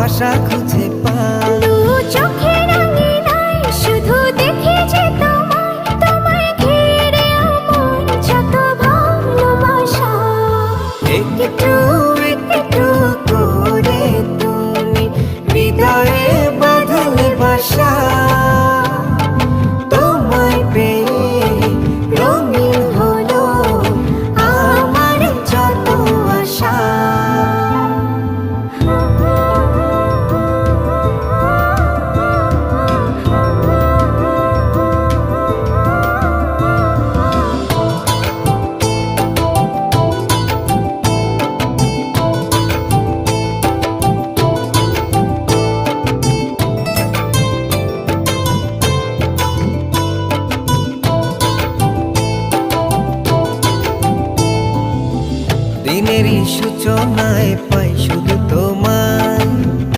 ভাষা খুঁজে পাই। দু চোখের আঙিনায় শুধু দেখি যে তোমায়, তোমায় ঘিরে আমার যত ভালোবাসা। একটু একটু করে তুমি হৃদয়ে বাঁধলে বাসা। তোমায় পেয়ে রঙিন হলো আমার যত আশা। দিনেরই সূচনায় পাই